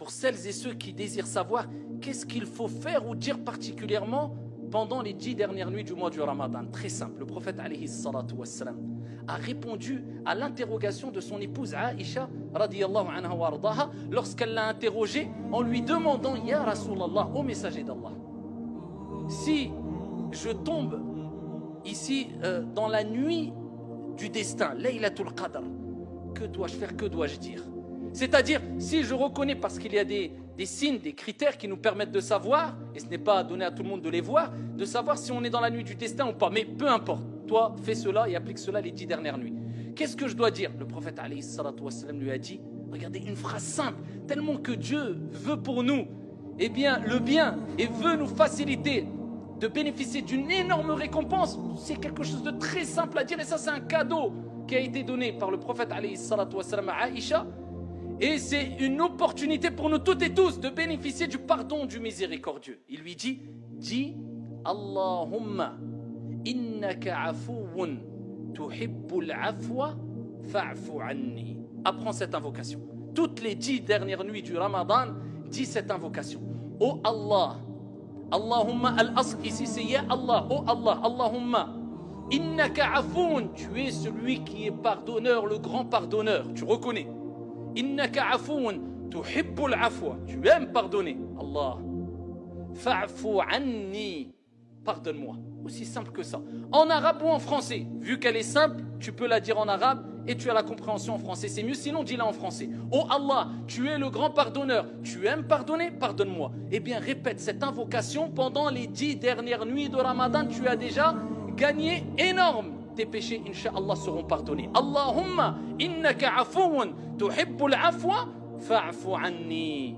pour celles et ceux qui désirent savoir qu'est-ce qu'il faut faire ou dire particulièrement pendant les 10 dernières nuits du mois du Ramadan. Très simple, le prophète alayhi salatu wassalam a répondu à l'interrogation de son épouse Aïcha radiyallahu anha wa ardaha lorsqu'elle l'a interrogé en lui demandant « Ya Rasulallah, ô messager d'Allah, si je tombe ici dans la nuit du destin, Laylatul Qadr, que dois-je faire, que dois-je dire ?» C'est-à-dire, si je reconnais, parce qu'il y a des signes, des critères qui nous permettent de savoir, et ce n'est pas donné à tout le monde de les voir, de savoir si on est dans la nuit du destin ou pas. Mais peu importe, toi, fais cela et applique cela les 10 dernières nuits. Qu'est-ce que je dois dire? Le prophète alayhi salatu wassalam lui a dit, regardez, une phrase simple, tellement que Dieu veut pour nous eh bien, le bien et veut nous faciliter de bénéficier d'une énorme récompense. C'est quelque chose de très simple à dire, et ça c'est un cadeau qui a été donné par le prophète alayhi salatu wassalam à Aïcha. Et c'est une opportunité pour nous toutes et tous de bénéficier du pardon du miséricordieux. Il lui dit, dis Allahumma innaka afouun tuhibbul afwa fa'fu anni. Apprends cette invocation. Toutes les 10 dernières nuits du Ramadan, dis cette invocation. Oh Allah, Allahumma al-asl, ici c'est Ya Allah, oh Allah, Allahumma innaka afouun, tu es celui qui est pardonneur, le grand pardonneur, tu reconnais. Innaka afoun tuhibbul afwa, tu aimes pardonner. Allah, fa'fu anni, pardonne-moi. Aussi simple que ça. En arabe ou en français, vu qu'elle est simple, tu peux la dire en arabe et tu as la compréhension en français. C'est mieux, sinon dis-la en français. Oh Allah, tu es le grand pardonneur, tu aimes pardonner, pardonne-moi. Eh bien, répète cette invocation pendant les 10 dernières nuits de Ramadan. Tu as déjà gagné énorme. Tes péchés, Inch'Allah, seront pardonnés. Allahumma innaka afouun tuhibbul afwa fa'fu anni.